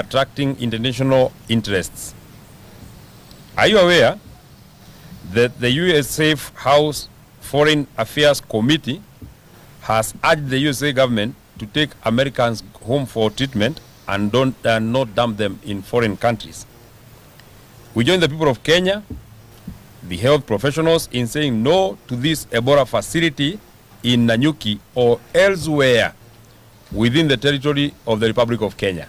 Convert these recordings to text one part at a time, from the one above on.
attracting international interests. Are you aware that the US Safe House Foreign Affairs Committee has urged the USA government to take Americans home for treatment and not dump them in foreign countries? We join the people of Kenya, the health professionals, in saying no to this Ebola facility in Nanyuki or elsewhere within the territory of the Republic of Kenya.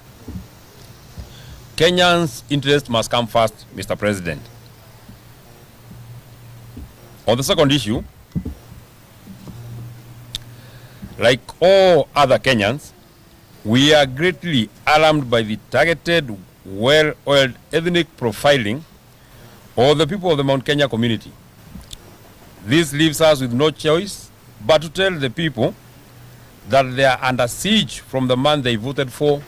Kenyans' interest must come first, Mr. President. On the second issue, like all other Kenyans, we are greatly alarmed by the targeted, well-oiled ethnic profiling of the people of the Mount Kenya community. This leaves us with no choice but to tell the people that they are under siege from the man they voted for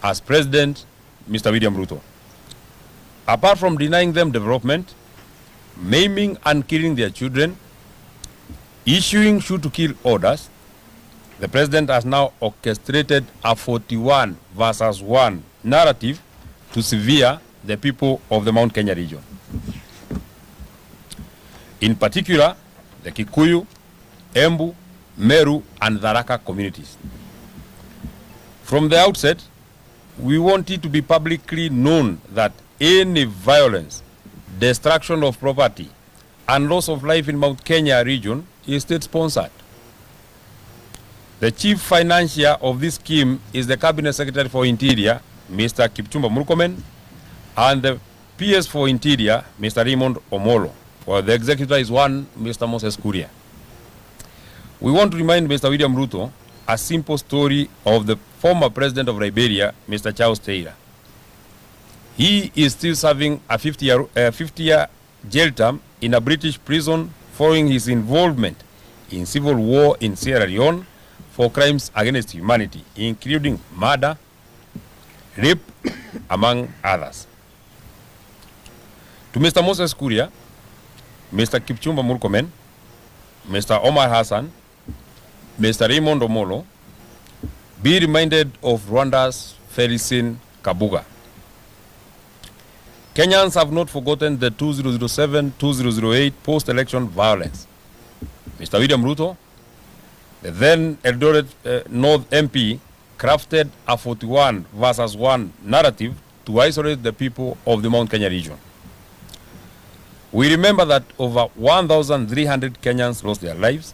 as president, Mr. William Ruto. Apart from denying them development, maiming and killing their children, issuing shoot-to-kill orders, the president has now orchestrated a 41 versus 1 narrative to sever the people of the Mount Kenya region. In particular, the Kikuyu, Embu, Meru, and Tharaka communities. From the outset, we want it to be publicly known that any violence, destruction of property, and loss of life in Mount Kenya region is state-sponsored. The chief financier of this scheme is the Cabinet Secretary for Interior, Mr. Kipchumba Murkomen, and the PS for Interior, Mr. Raymond Omolo, while the executor is one Mr. Moses Kuria. We want to remind Mr. William Ruto a simple story of the former president of Liberia, Mr. Charles Taylor. He is still serving a 50-year jail term in a British prison following his involvement in civil war in Sierra Leone for crimes against humanity, including murder, rape, among others. To Mr. Moses Kuria, Mr. Kipchumba Murkomen, Mr. Omar Hassan, Mr. Raymond Omolo, be reminded of Rwanda's Felicien Kabuga. Kenyans have not forgotten the 2007-2008 post-election violence. Mr. William Ruto, the then Eldoret North MP, crafted a 41 versus 1 narrative to isolate the people of the Mount Kenya region. We remember that over 1,300 Kenyans lost their lives.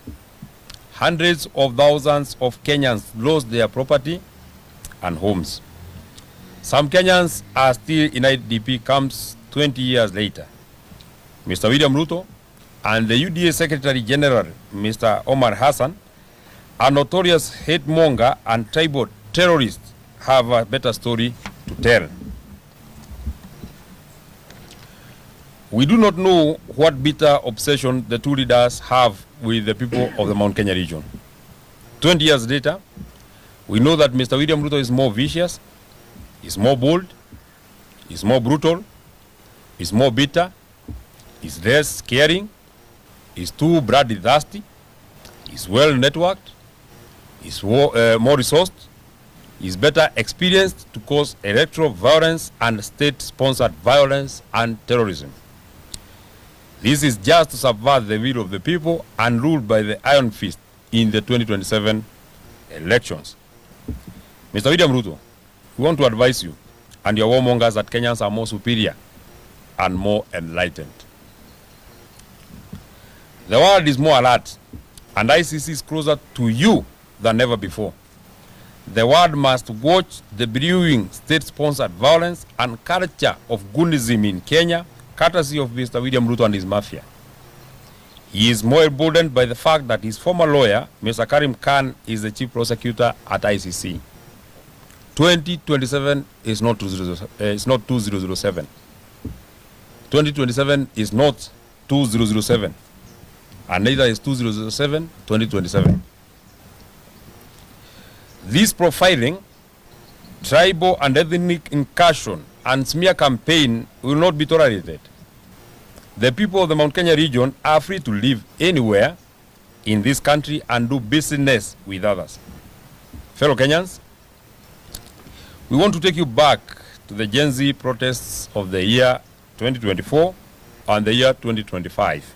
Hundreds of thousands of Kenyans lost their property and homes. Some Kenyans are still in IDP camps 20 years later. Mr. William Ruto and the UDA Secretary General, Mr. Omar Hassan, a notorious hate monger and tribal terrorists, have a better story to tell. We do not know what bitter obsession the two leaders have with the people of the Mount Kenya region. 20 years later, we know that Mr. William Ruto is more vicious, is more bold, is more brutal, is more bitter, is less caring, is too bloodthirsty, is well networked, is more resourced, is better experienced to cause electoral violence and state-sponsored violence and terrorism. This is just to subvert the will of the people and ruled by the iron fist in the 2027 elections. Mr. William Ruto, we want to advise you and your warmongers that Kenyans are more superior and more enlightened. The world is more alert, and ICC is closer to you than ever before. The world must watch the brewing state-sponsored violence and culture of goonism in Kenya, courtesy of Mr. William Ruto and his mafia. He is more emboldened by the fact that his former lawyer, Mr. Karim Khan, is the chief prosecutor at ICC. 2027 is not 2007. 2027 is not 2007. And neither is 2007 2027. This profiling, tribal and ethnic incursion, and smear campaign will not be tolerated. The people of the Mount Kenya region are free to live anywhere in this country and do business with others. Fellow Kenyans, We want to take you back to the Gen Z protests of the year 2024 and the year 2025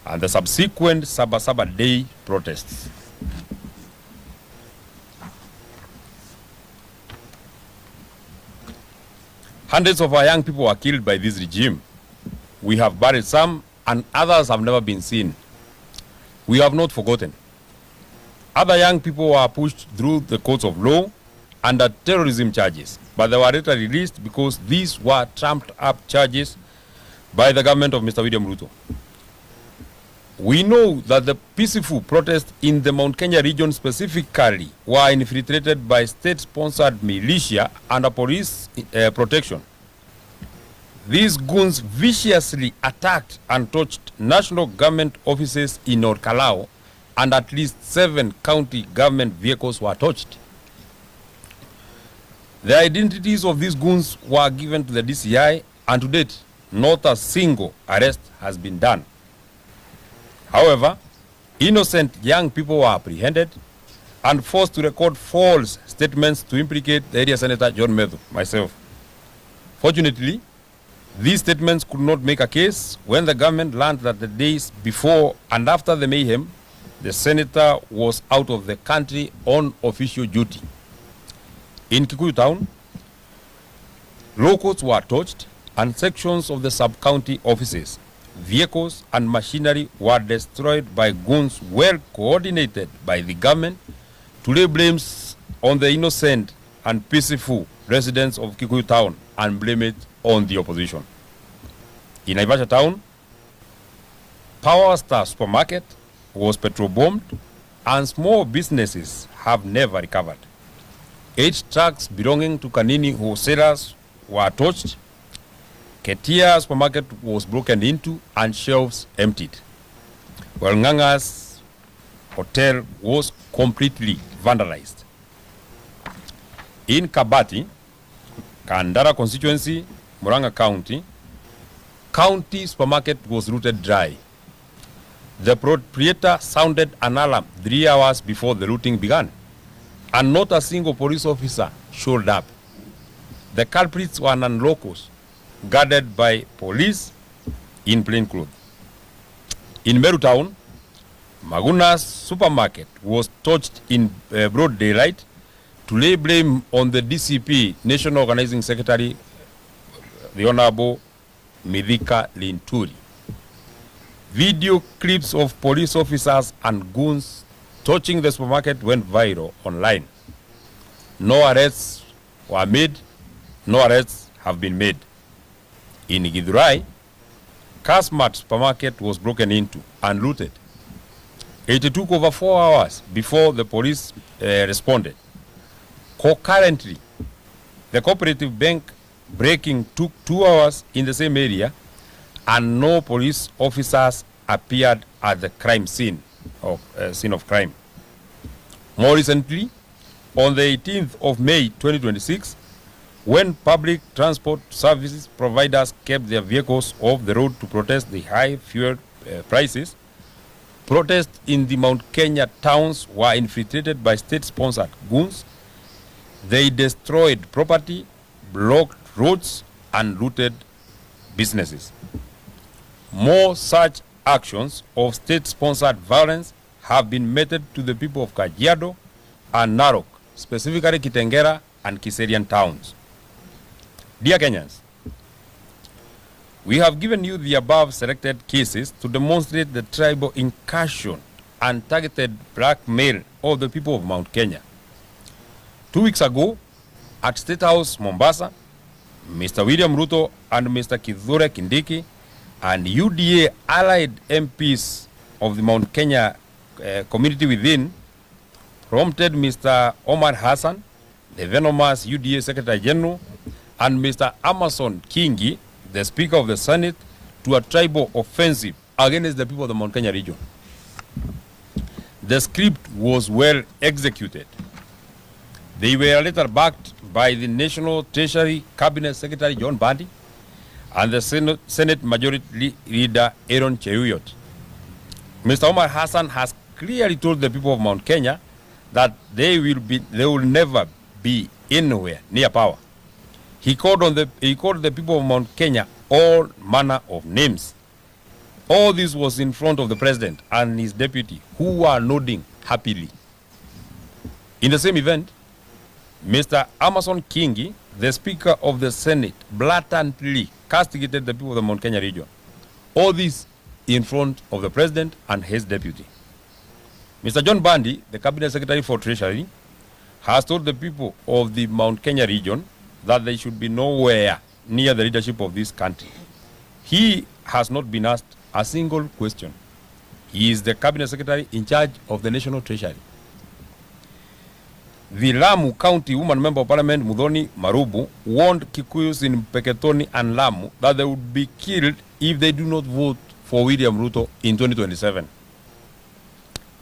and the subsequent Sabasaba Day protests. Hundreds of our young people were killed by this regime. We have buried some and others have never been seen. We have not forgotten. Other young people were pushed through the courts of law under terrorism charges, but they were later released because these were trumped up charges by the government of Mr. William Ruto. We know that the peaceful protests in the Mount Kenya region specifically were infiltrated by state-sponsored militia under police protection. These goons viciously attacked and torched national government offices in North Kalau, and at least 7 county government vehicles were torched. The identities of these goons were given to the DCI, and to date, not a single arrest has been done. However, innocent young people were apprehended and forced to record false statements to implicate the area Senator John Medhu, myself. Fortunately, these statements could not make a case when the government learned that the days before and after the mayhem, the senator was out of the country on official duty. In Kikuyu town, locals were torched and sections of the sub-county offices, vehicles and machinery were destroyed by goons well coordinated by the government to lay blames on the innocent and peaceful residents of Kikuyu town and blame it on the opposition. In Naivasha town, Power Star supermarket was petrol bombed and small businesses have never recovered. 8 trucks belonging to Kanini wholesalers were torched. Ketia supermarket was broken into and shelves emptied, while Nganga's hotel was completely vandalized. In Kabati, Kandara constituency, Murang'a County, county supermarket was looted dry. The proprietor sounded an alarm 3 hours before the looting began, and not a single police officer showed up. The culprits were non-locals, guarded by police in plain clothes. In Meru town, Maguna's supermarket was torched in broad daylight to lay blame on the DCP National Organizing Secretary, the Honorable Midhika Linturi. Video clips of police officers and goons torching the supermarket went viral online. No arrests were made, no arrests have been made. In Githurai, Kasmat supermarket was broken into and looted. It took over 4 hours before the police responded. Concurrently, the cooperative bank breaking took 2 hours in the same area, and no police officers appeared at the crime scene of crime. More recently, on the 18th of May 2026, when public transport services providers kept their vehicles off the road to protest the high fuel prices, protests in the Mount Kenya towns were infiltrated by state-sponsored goons. They destroyed property, blocked roads, and looted businesses. More such actions of state-sponsored violence have been meted to the people of Kajiado and Narok, specifically Kitengera and Kiserian towns. Dear Kenyans, we have given you the above selected cases to demonstrate the tribal incursion and targeted blackmail of the people of Mount Kenya. 2 weeks ago, at State House, Mombasa, Mr. William Ruto and Mr. Kithure Kindiki and UDA allied MPs of the Mount Kenya community within prompted Mr. Omar Hassan, the venomous UDA Secretary General, and Mr. Amason Kingi, the Speaker of the Senate, to a tribal offensive against the people of the Mount Kenya region. The script was well executed. They were later backed by the National Treasury Cabinet Secretary John Bandi and the Senate Majority Leader Aaron Cheruiyot. Mr. Omar Hassan has clearly told the people of Mount Kenya that they will never be anywhere near power. He called the people of Mount Kenya all manner of names. All this was in front of the president and his deputy, who were nodding happily. In the same event, Mr. Amason Kingi, the Speaker of the Senate, blatantly castigated the people of the Mount Kenya region. All this in front of the president and his deputy. Mr. John Bandi, the Cabinet Secretary for Treasury, has told the people of the Mount Kenya region that they should be nowhere near the leadership of this country. He has not been asked a single question. He is the Cabinet Secretary in charge of the National Treasury. The Lamu County Woman Member of Parliament Muthoni Marubu warned Kikuyus in Peketoni and Lamu that they would be killed if they do not vote for William Ruto in 2027.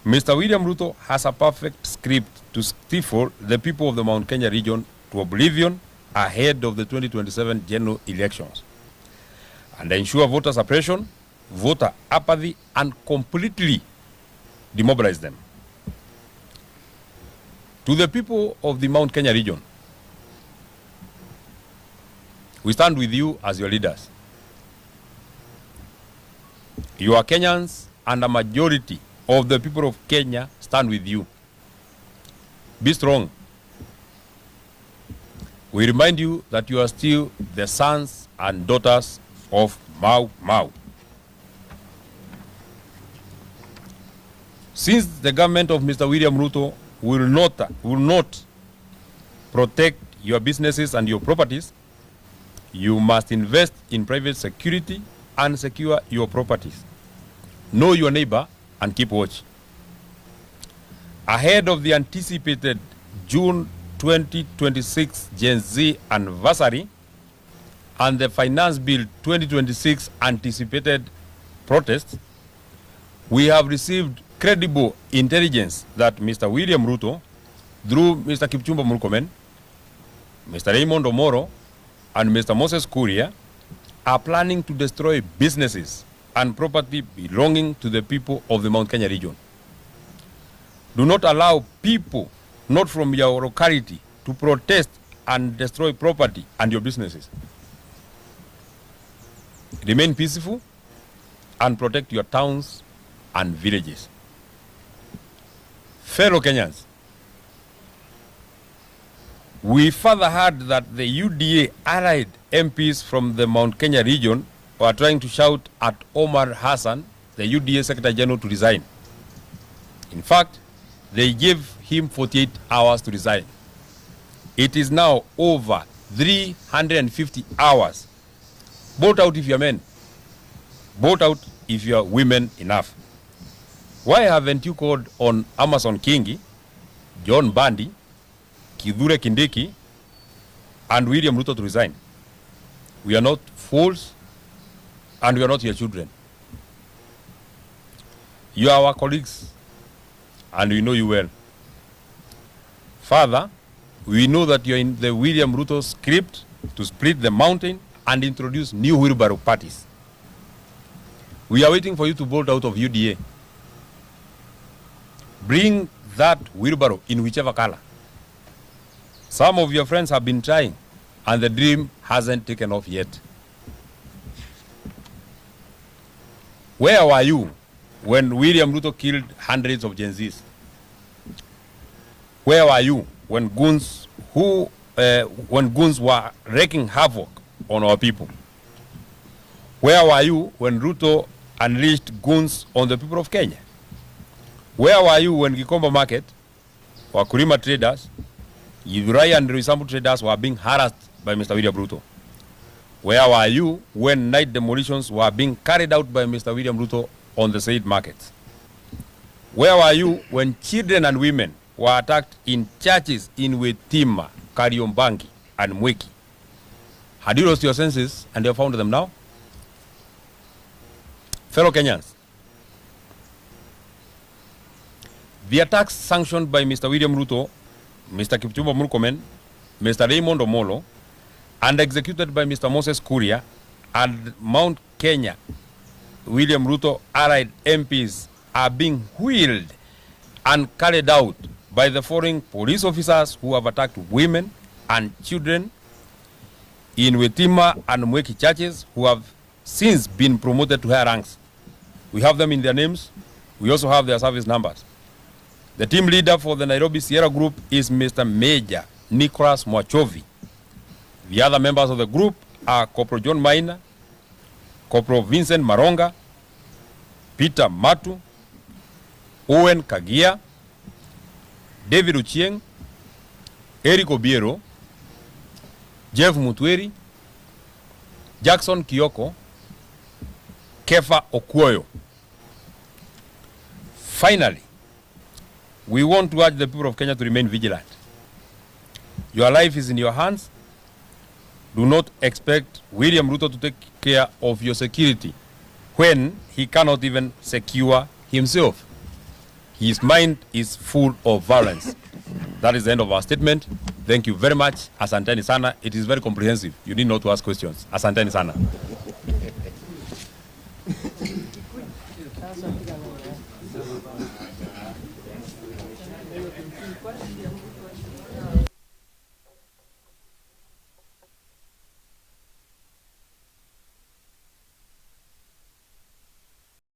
Mr. William Ruto has a perfect script to stifle the people of the Mount Kenya region to oblivion ahead of the 2027 general elections and ensure voter suppression, voter apathy, and completely demobilize them. To the people of the Mount Kenya region, we stand with you as your leaders. You are Kenyans, and a majority of the people of Kenya stand with you. Be strong. We remind you that you are still the sons and daughters of Mau Mau. Since the government of Mr. William Ruto will not protect your businesses and your properties, you must invest in private security and secure your properties. Know your neighbor and keep watch. Ahead of the anticipated June 2026 Gen Z anniversary and the Finance Bill 2026 anticipated protest, we have received credible intelligence that Mr. William Ruto, through Mr. Kipchumba Murkomen, Mr. Raymond Omoro, and Mr. Moses Kuria, are planning to destroy businesses and property belonging to the people of the Mount Kenya region. Do not allow people not from your locality to protest and destroy property and your businesses. Remain peaceful and protect your towns and villages. Fellow Kenyans, we further heard that the UDA allied MPs from the Mount Kenya region were trying to shout at Omar Hassan, the UDA Secretary General, to resign. In fact, they gave him 48 hours to resign. It is now over 350 hours. Vote out if you're men. Vote out if you're women enough. Why haven't you called on Amason Kingi, John Bandi, Kithure Kindiki, and William Ruto to resign? We are not fools, and we are not your children. You are our colleagues, and we know you well. Further, we know that you are in the William Ruto script to split the mountain and introduce new wheelbarrow parties. We are waiting for you to bolt out of UDA. Bring that wheelbarrow in whichever color. Some of your friends have been trying, and the dream hasn't taken off yet. Where were you when William Ruto killed hundreds of Gen Zs? Where were you when goons were wreaking havoc on our people? Where were you when Ruto unleashed goons on the people of Kenya? Where were you when Gikomba Market, Wakulima traders, Githurai and Roysambu traders were being harassed by Mr. William Ruto? Where were you when night demolitions were being carried out by Mr. William Ruto on the said markets? Where were you when children and women were attacked in churches in Wetima, Kariombangi, and Mweki? Had you lost your senses and you have found them now? Fellow Kenyans, the attacks sanctioned by Mr. William Ruto, Mr. Kipchumba Murkomen, Mr. Raymond Omolo, and executed by Mr. Moses Kuria and Mount Kenya, William Ruto allied MPs are being wheeled and carried out by the foreign police officers who have attacked women, and children in Wetima and Mweki churches who have since been promoted to higher ranks. We have them in their names. We also have their service numbers. The team leader for the Nairobi Sierra Group is Mr. Major Nicholas Mwachovi. The other members of the group are Corporal John Maina, Corporal Vincent Maronga, Peter Matu, Owen Kagia, David Uchieng, Eric Obiero, Jeff Mutweri, Jackson Kioko, Kefa Okuoyo. Finally, we want to urge the people of Kenya to remain vigilant. Your life is in your hands. Do not expect William Ruto to take care of your security when he cannot even secure himself. His mind is full of violence. That is the end of our statement. Thank you very much. Asanteni sana. It is very comprehensive. You need not to ask questions. Asanteni sana.